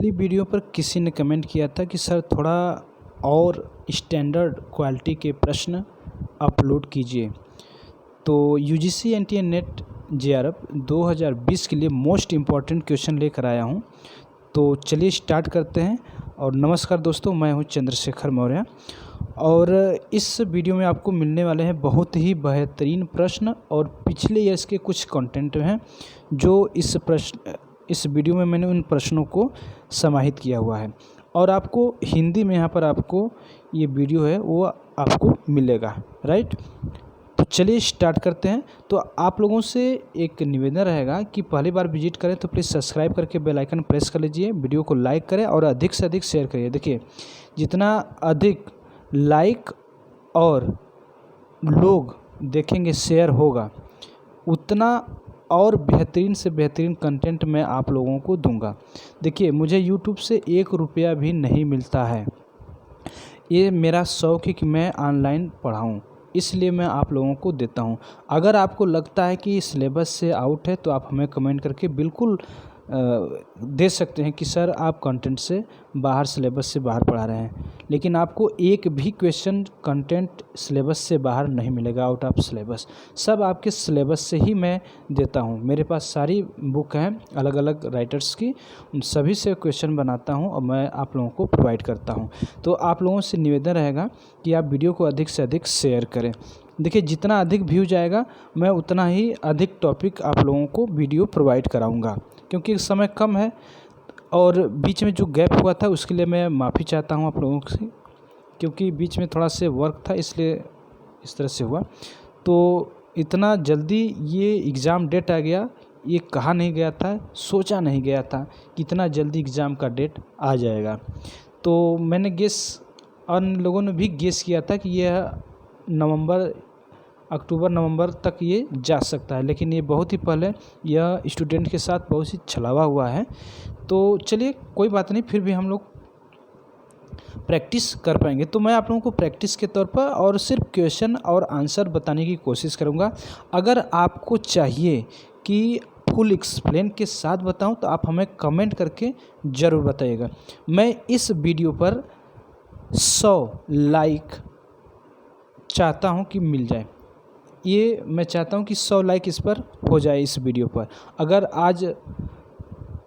पिछली वीडियो पर किसी ने कमेंट किया था कि सर थोड़ा और स्टैंडर्ड क्वालिटी के प्रश्न अपलोड कीजिए। तो यूजीसी एनटीए नेट जेआरएफ 2020 के लिए मोस्ट इम्पॉर्टेंट क्वेश्चन लेकर आया हूं। तो चलिए स्टार्ट करते हैं। और नमस्कार दोस्तों, मैं हूं चंद्रशेखर मौर्य और इस वीडियो में आपको मिलने वाले हैं बहुत ही बेहतरीन प्रश्न और पिछले ईयर्स के कुछ कंटेंट हैं जो इस वीडियो में मैंने उन प्रश्नों को समाहित किया हुआ है और आपको हिंदी में यहाँ पर आपको ये वीडियो है वो आपको मिलेगा, राइट। तो चलिए स्टार्ट करते हैं। तो आप लोगों से एक निवेदन रहेगा कि पहली बार विजिट करें तो प्लीज़ सब्सक्राइब करके बेल आइकन प्रेस कर लीजिए, वीडियो को लाइक करें और अधिक से अधिक शेयर करिए। देखिए, जितना अधिक लाइक और लोग देखेंगे, शेयर होगा, उतना और बेहतरीन से बेहतरीन कंटेंट मैं आप लोगों को दूंगा। देखिए, मुझे यूट्यूब से 1 रुपया भी नहीं मिलता है। ये मेरा शौक़ है कि मैं ऑनलाइन पढ़ाऊँ, इसलिए मैं आप लोगों को देता हूँ। अगर आपको लगता है कि सिलेबस से आउट है तो आप हमें कमेंट करके बिल्कुल दे सकते हैं कि सर आप कंटेंट से बाहर, सिलेबस से बाहर पढ़ा रहे हैं। लेकिन आपको एक भी क्वेश्चन कंटेंट सिलेबस से बाहर नहीं मिलेगा, आउट ऑफ सिलेबस। सब आपके सिलेबस से ही मैं देता हूं। मेरे पास सारी बुक हैं अलग अलग राइटर्स की, उन सभी से क्वेश्चन बनाता हूं और मैं आप लोगों को प्रोवाइड करता हूं। तो आप लोगों से निवेदन रहेगा कि आप वीडियो को अधिक से अधिक शेयर करें। देखिए, जितना अधिक व्यू जाएगा मैं उतना ही अधिक टॉपिक आप लोगों को वीडियो प्रोवाइड कराऊंगा। क्योंकि समय कम है और बीच में जो गैप हुआ था उसके लिए मैं माफ़ी चाहता हूं आप लोगों से, क्योंकि बीच में थोड़ा से वर्क था इसलिए इस तरह से हुआ। तो इतना जल्दी ये एग्ज़ाम डेट आ गया, ये कहा नहीं गया था, सोचा नहीं गया था कि इतना जल्दी एग्ज़ाम का डेट आ जाएगा। तो मैंने अन्य लोगों ने भी गेस किया था कि यह अक्टूबर नवंबर तक ये जा सकता है, लेकिन ये बहुत ही पहले यह स्टूडेंट के साथ बहुत ही छलावा हुआ है। तो चलिए कोई बात नहीं, फिर भी हम लोग प्रैक्टिस कर पाएंगे। तो मैं आप लोगों को प्रैक्टिस के तौर पर और सिर्फ क्वेश्चन और आंसर बताने की कोशिश करूंगा। अगर आपको चाहिए कि फुल एक्सप्लेन के साथ बताऊं तो आप हमें कमेंट करके ज़रूर बताइएगा। मैं इस वीडियो पर 100 लाइक चाहता हूं कि मिल जाए। ये मैं चाहता हूं कि 100 लाइक इस पर हो जाए इस वीडियो पर। अगर आज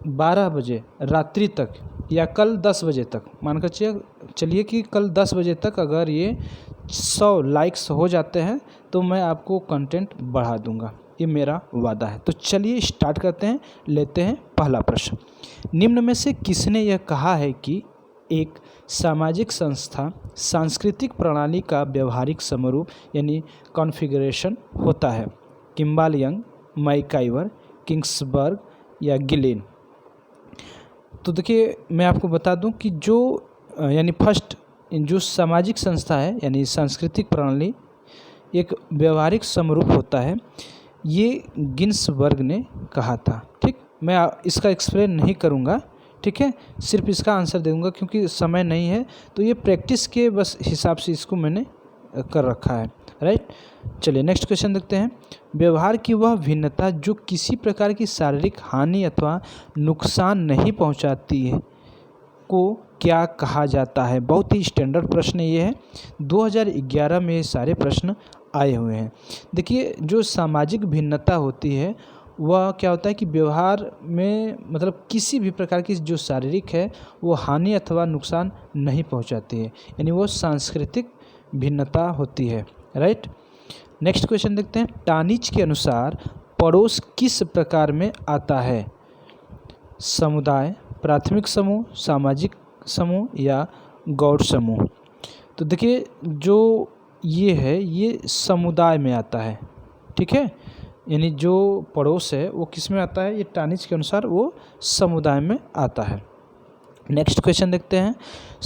12 बजे रात्रि तक या कल 10 बजे तक, मानकर चलिए कि कल 10 बजे तक अगर ये 100 लाइक्स हो जाते हैं तो मैं आपको कंटेंट बढ़ा दूंगा, ये मेरा वादा है। तो चलिए स्टार्ट करते हैं। लेते हैं पहला प्रश्न। निम्न में से किसने यह कहा है कि एक सामाजिक संस्था सांस्कृतिक प्रणाली का व्यवहारिक समरूप यानी कॉन्फ़िगरेशन होता है? किम्बाल यंग, मैकाइवर, किंग्सबर्ग या गिलेन? तो देखिए, मैं आपको बता दूं कि यानी फर्स्ट जो सामाजिक संस्था है यानी सांस्कृतिक प्रणाली एक व्यवहारिक समरूप होता है, ये गिन्सबर्ग ने कहा था। ठीक, मैं इसका एक्सप्लेन नहीं करूँगा, ठीक है, सिर्फ इसका आंसर दूंगा क्योंकि समय नहीं है। तो ये प्रैक्टिस के बस हिसाब से इसको मैंने कर रखा है, राइट। चलिए नेक्स्ट क्वेश्चन देखते हैं। व्यवहार की वह भिन्नता जो किसी प्रकार की शारीरिक हानि अथवा नुकसान नहीं पहुंचाती है को क्या कहा जाता है? बहुत ही स्टैंडर्ड प्रश्न ये है। 2011 में ये सारे प्रश्न आए हुए हैं। देखिए, जो सामाजिक भिन्नता होती है वह क्या होता है कि व्यवहार में मतलब किसी भी प्रकार की जो शारीरिक है वो हानि अथवा नुकसान नहीं पहुंचाती है, यानी वो सांस्कृतिक भिन्नता होती है, राइट। नेक्स्ट क्वेश्चन देखते हैं। टानिच के अनुसार पड़ोस किस प्रकार में आता है? समुदाय, प्राथमिक समूह, सामाजिक समूह या गौड़ समूह? तो देखिए, जो ये है ये समुदाय में आता है, ठीक है, यानी जो पड़ोस है वो किस में आता है? ये टानिच के अनुसार वो समुदाय में आता है। नेक्स्ट क्वेश्चन देखते हैं।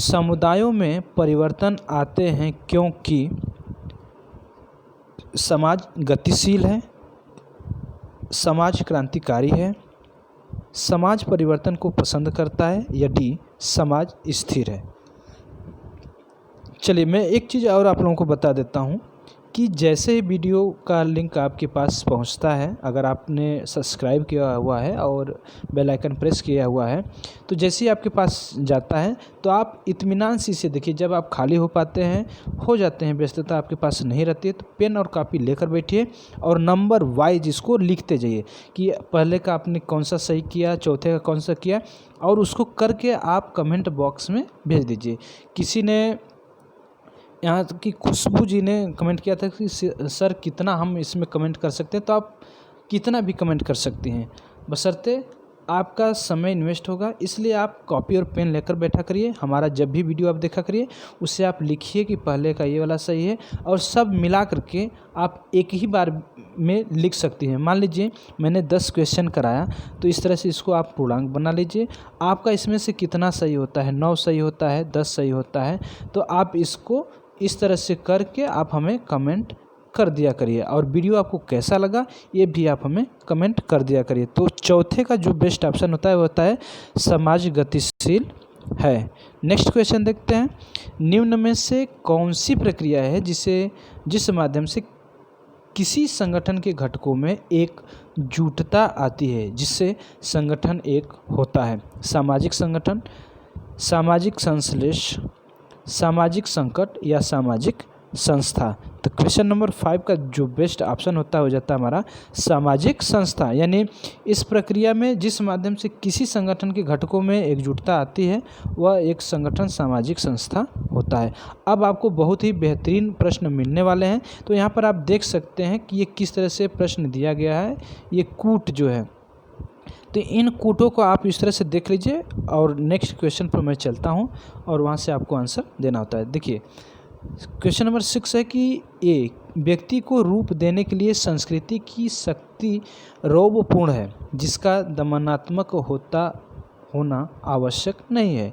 समुदायों में परिवर्तन आते हैं क्योंकि समाज गतिशील है, समाज क्रांतिकारी है, समाज परिवर्तन को पसंद करता है या डी समाज स्थिर है? चलिए मैं एक चीज़ और आप लोगों को बता देता हूँ कि जैसे ही वीडियो का लिंक आपके पास पहुंचता है, अगर आपने सब्सक्राइब किया हुआ है और बेल आइकन प्रेस किया हुआ है, तो जैसे ही आपके पास जाता है तो आप इत्मीनान से इसे देखिए। जब आप खाली हो जाते हैं, व्यस्तता आपके पास नहीं रहती है, तो पेन और कॉपी लेकर बैठिए और नंबर वाइज इसको लिखते जाइए कि पहले का आपने कौन सा सही किया, चौथे का कौन सा किया, और उसको करके आप कमेंट बॉक्स में भेज दीजिए। किसी ने यहाँ तक कि खुशबू जी ने कमेंट किया था कि सर कितना हम इसमें कमेंट कर सकते हैं, तो आप कितना भी कमेंट कर सकती हैं, बशर्ते आपका समय इन्वेस्ट होगा। इसलिए आप कॉपी और पेन लेकर बैठा करिए। हमारा जब भी वीडियो आप देखा करिए, उससे आप लिखिए कि पहले का ये वाला सही है, और सब मिला करके आप एक ही बार में लिख सकती हैं। मान लीजिए मैंने 10 क्वेश्चन कराया, तो इस तरह से इसको आप पूर्णांक बना लीजिए। आपका इसमें से कितना सही होता है, 9 सही होता है, 10 सही होता है, तो आप इसको इस तरह से करके आप हमें कमेंट कर दिया करिए। और वीडियो आपको कैसा लगा ये भी आप हमें कमेंट कर दिया करिए। तो चौथे का जो बेस्ट ऑप्शन होता है वो होता है समाज गतिशील है। नेक्स्ट क्वेश्चन देखते हैं। निम्न में से कौन सी प्रक्रिया है जिस माध्यम से किसी संगठन के घटकों में एक जुटता आती है, जिससे संगठन एक होता है? सामाजिक संगठन, सामाजिक संश्लेष, सामाजिक संकट या सामाजिक संस्था? तो क्वेश्चन नंबर 5 का जो बेस्ट ऑप्शन होता है हो जाता है हमारा सामाजिक संस्था। यानी इस प्रक्रिया में जिस माध्यम से किसी संगठन के घटकों में एकजुटता आती है वह एक संगठन सामाजिक संस्था होता है। अब आपको बहुत ही बेहतरीन प्रश्न मिलने वाले हैं। तो यहाँ पर आप देख सकते हैं कि ये किस तरह से प्रश्न दिया गया है। ये कूट जो है, तो इन कूटों को आप इस तरह से देख लीजिए और नेक्स्ट क्वेश्चन पर मैं चलता हूँ और वहाँ से आपको आंसर देना होता है। देखिए क्वेश्चन नंबर 6 है कि ए व्यक्ति को रूप देने के लिए संस्कृति की शक्ति रौबपूर्ण है, जिसका दमनात्मक होना आवश्यक नहीं है।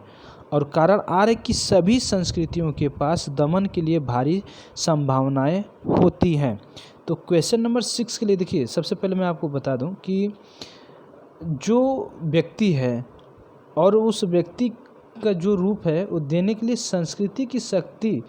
और कारण आर है कि सभी संस्कृतियों के पास दमन के लिए भारी संभावनाएं होती हैं। तो क्वेश्चन नंबर 6 के लिए देखिए, सबसे पहले मैं आपको बता दूं कि जो व्यक्ति है और उस व्यक्ति का जो रूप है वो देने के लिए संस्कृति की शक्ति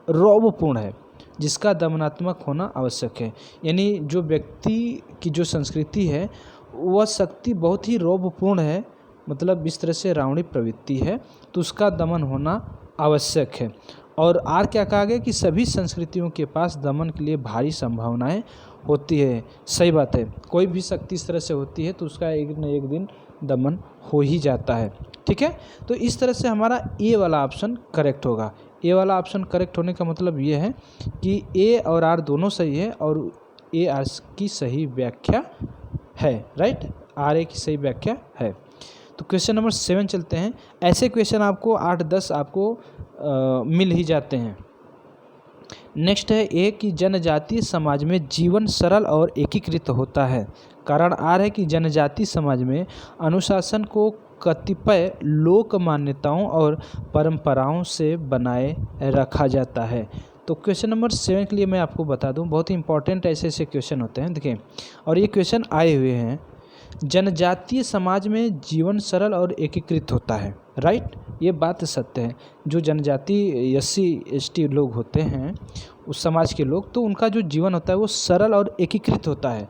रौबपूर्ण है, जिसका दमनात्मक होना आवश्यक है। यानी जो व्यक्ति की जो संस्कृति है वह शक्ति बहुत ही रौबपूर्ण है, मतलब इस तरह से रावणी प्रवृत्ति है, तो उसका दमन होना आवश्यक है। और आर क्या कहा गया कि सभी संस्कृतियों के पास दमन के लिए भारी संभावनाएं होती है। सही बात है, कोई भी शक्ति इस तरह से होती है तो उसका एक न एक दिन दमन हो ही जाता है। ठीक है, तो इस तरह से हमारा ए वाला ऑप्शन करेक्ट होगा। ए वाला ऑप्शन करेक्ट होने का मतलब ये है कि ए और आर दोनों सही है और ए आर की सही व्याख्या है। राइट, आर ए की सही व्याख्या है। तो क्वेश्चन नंबर 7 चलते हैं। ऐसे क्वेश्चन आपको 8-10 आपको मिल ही जाते हैं। नेक्स्ट है ए कि जनजातीय समाज में जीवन सरल और एकीकृत होता है। कारण आर है कि जनजातीय समाज में अनुशासन को कतिपय लोक मान्यताओं और परंपराओं से बनाए रखा जाता है। तो क्वेश्चन नंबर 7 के लिए मैं आपको बता दूं, बहुत ही इंपॉर्टेंट ऐसे क्वेश्चन होते हैं। देखिए, और ये क्वेश्चन आए हुए हैं, जनजातीय समाज में जीवन सरल और एकीकृत होता है। राइट, ये बात सत्य है। जो जनजाति SC/ST लोग होते हैं, उस समाज के लोग, तो उनका जो जीवन होता है वो सरल और एकीकृत होता है।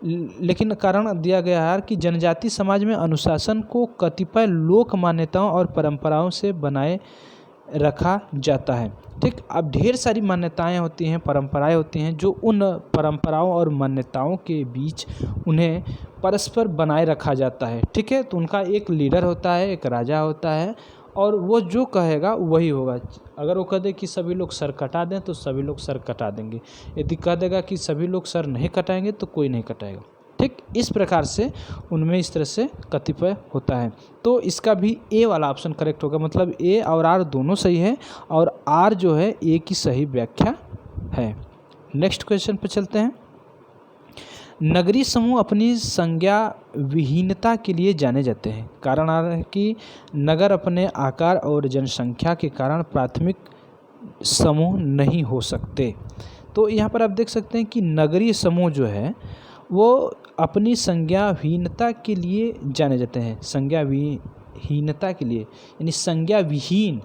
लेकिन कारण दिया गया है कि जनजाति समाज में अनुशासन को कतिपय लोक मान्यताओं और परंपराओं से बनाए रखा जाता है। ठीक, अब ढेर सारी मान्यताएं होती हैं, परंपराएं होती हैं, जो उन परंपराओं और मान्यताओं के बीच उन्हें परस्पर बनाए रखा जाता है। ठीक है, तो उनका एक लीडर होता है, एक राजा होता है, और वो जो कहेगा वही होगा। अगर वो कह दे कि सभी लोग सर कटा दें तो सभी लोग सर कटा देंगे, यदि कह देगा कि सभी लोग सर नहीं कटाएंगे तो कोई नहीं कटाएगा। ठीक, इस प्रकार से उनमें इस तरह से कतिपय होता है। तो इसका भी ए वाला ऑप्शन करेक्ट होगा, मतलब ए और आर दोनों सही है और आर जो है ए की सही व्याख्या है। नेक्स्ट क्वेश्चन पर चलते हैं। नगरीय समूह अपनी संज्ञा विहीनता के लिए जाने जाते हैं। कारण आ रहा है कि नगर अपने आकार और जनसंख्या के कारण प्राथमिक समूह नहीं हो सकते। तो यहाँ पर आप देख सकते हैं कि नगरीय समूह जो है वो अपनी संज्ञाहीनता के लिए जाने जाते हैं। संज्ञाहीनता के लिए, यानी संज्ञा विहीन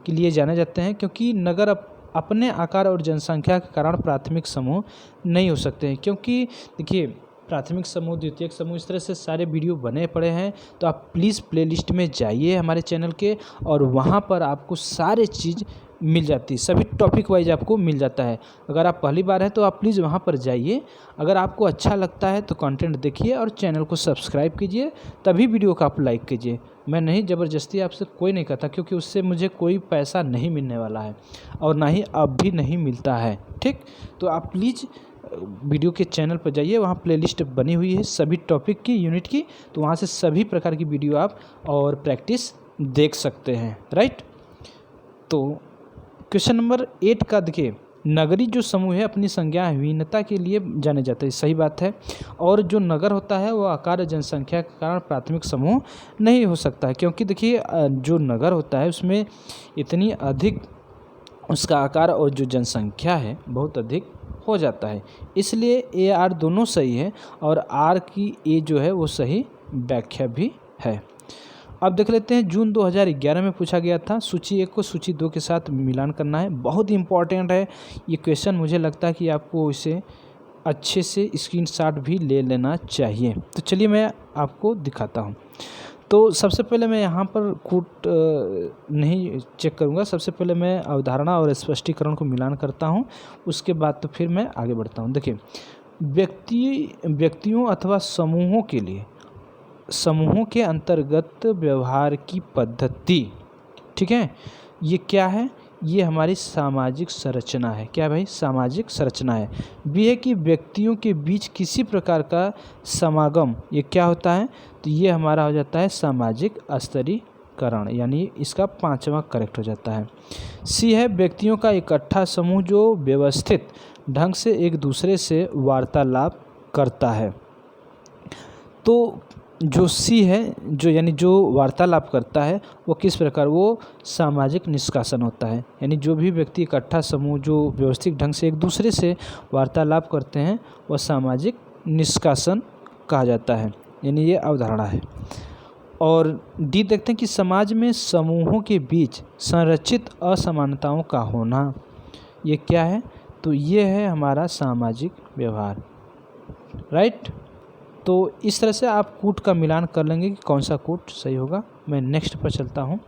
के लिए जाने जाते हैं, क्योंकि नगर अपने आकार और जनसंख्या के कारण प्राथमिक समूह नहीं हो सकते हैं। क्योंकि देखिए, प्राथमिक समूह, द्वितीयक समूह, इस तरह से सारे वीडियो बने पड़े हैं। तो आप प्लीज़ प्लेलिस्ट में जाइए हमारे चैनल के, और वहाँ पर आपको सारे चीज़ मिल जाती है, सभी टॉपिक वाइज आपको मिल जाता है। अगर आप पहली बार हैं तो आप प्लीज़ वहाँ पर जाइए। अगर आपको अच्छा लगता है तो कंटेंट देखिए और चैनल को सब्सक्राइब कीजिए, तभी वीडियो को आप लाइक कीजिए। मैं नहीं ज़बरदस्ती आपसे कोई नहीं कहता, क्योंकि उससे मुझे कोई पैसा नहीं मिलने वाला है और ना ही अब भी नहीं मिलता है, ठीक। तो आप प्लीज़ वीडियो के चैनल पर जाइए, वहाँ प्लेलिस्ट बनी हुई है सभी टॉपिक की, यूनिट की। तो वहाँ से सभी प्रकार की वीडियो आप और प्रैक्टिस देख सकते हैं, राइट। तो क्वेश्चन नंबर 8 का देखिए, नगरी जो समूह है अपनी संज्ञाहीनता के लिए जाने जाते हैं। सही बात है। और जो नगर होता है वो आकार जनसंख्या के कारण प्राथमिक समूह नहीं हो सकता है। क्योंकि देखिए, जो नगर होता है उसमें इतनी अधिक उसका आकार और जो जनसंख्या है बहुत अधिक हो जाता है, इसलिए ए आर दोनों सही है और आर की ए जो है वो सही व्याख्या भी है। अब देख लेते हैं, जून 2011 में पूछा गया था, सूची 1 को सूची 2 के साथ मिलान करना है। बहुत ही इंपॉर्टेंट है ये क्वेश्चन, मुझे लगता है कि आपको इसे अच्छे से स्क्रीनशॉट भी ले लेना चाहिए। तो चलिए मैं आपको दिखाता हूँ। तो सबसे पहले मैं यहाँ पर कूट नहीं चेक करूँगा, सबसे पहले मैं अवधारणा और स्पष्टीकरण को मिलान करता हूँ, उसके बाद तो फिर मैं आगे बढ़ता हूँ। देखिए, व्यक्तियों अथवा समूहों के लिए समूहों के अंतर्गत व्यवहार की पद्धति, ठीक है, ये क्या है? ये हमारी सामाजिक संरचना है। क्या भाई? सामाजिक संरचना है। बी है कि व्यक्तियों के बीच किसी प्रकार का समागम, ये क्या होता है? तो ये हमारा हो जाता है सामाजिक स्तरीकरण, यानी इसका 5वां करेक्ट हो जाता है। सी है व्यक्तियों का इकट्ठा समूह जो व्यवस्थित ढंग से एक दूसरे से वार्तालाप करता है। तो जो सी है, जो यानी जो वार्तालाप करता है वो किस प्रकार, वो सामाजिक निष्कासन होता है। यानी जो भी व्यक्ति इकट्ठा समूह जो व्यवस्थित ढंग से एक दूसरे से वार्तालाप करते हैं वह सामाजिक निष्कासन कहा जाता है, यानी ये अवधारणा है। और डी देखते हैं कि समाज में समूहों के बीच संरचित असमानताओं का होना, ये क्या है? तो ये है हमारा सामाजिक व्यवहार, राइट। तो इस तरह से आप कूट का मिलान कर लेंगे कि कौन सा कूट सही होगा। मैं नेक्स्ट पर चलता हूँ।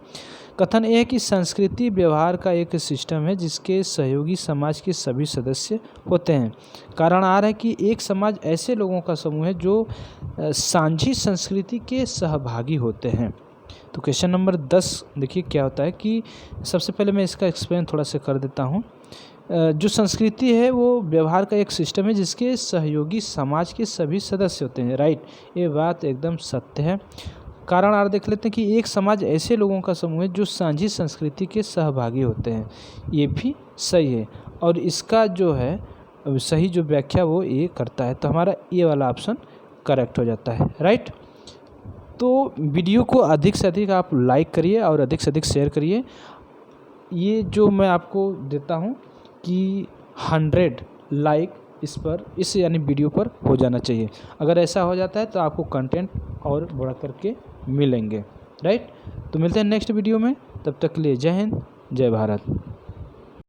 कथन ये है कि संस्कृति व्यवहार का एक सिस्टम है जिसके सहयोगी समाज के सभी सदस्य होते हैं। कारण आ रहा है कि एक समाज ऐसे लोगों का समूह है जो साझी संस्कृति के सहभागी होते हैं। तो क्वेश्चन नंबर 10 देखिए क्या होता है कि सबसे पहले मैं इसका एक्सप्लेन थोड़ा सा कर देता हूँ। जो संस्कृति है वो व्यवहार का एक सिस्टम है जिसके सहयोगी समाज के सभी सदस्य होते हैं, राइट। ये बात एकदम सत्य है। कारण आर देख लेते हैं कि एक समाज ऐसे लोगों का समूह है जो साझी संस्कृति के सहभागी होते हैं, ये भी सही है। और इसका जो है सही जो व्याख्या वो ये करता है, तो हमारा ये वाला ऑप्शन करेक्ट हो जाता है, राइट। तो वीडियो को अधिक से अधिक आप लाइक करिए और अधिक से अधिक शेयर करिए। ये जो मैं आपको देता हूँ कि 100 लाइक इस यानी वीडियो पर हो जाना चाहिए। अगर ऐसा हो जाता है तो आपको कंटेंट और बढ़ा करके मिलेंगे, राइट। तो मिलते हैं नेक्स्ट वीडियो में, तब तक के लिए जय हिंद, जय भारत।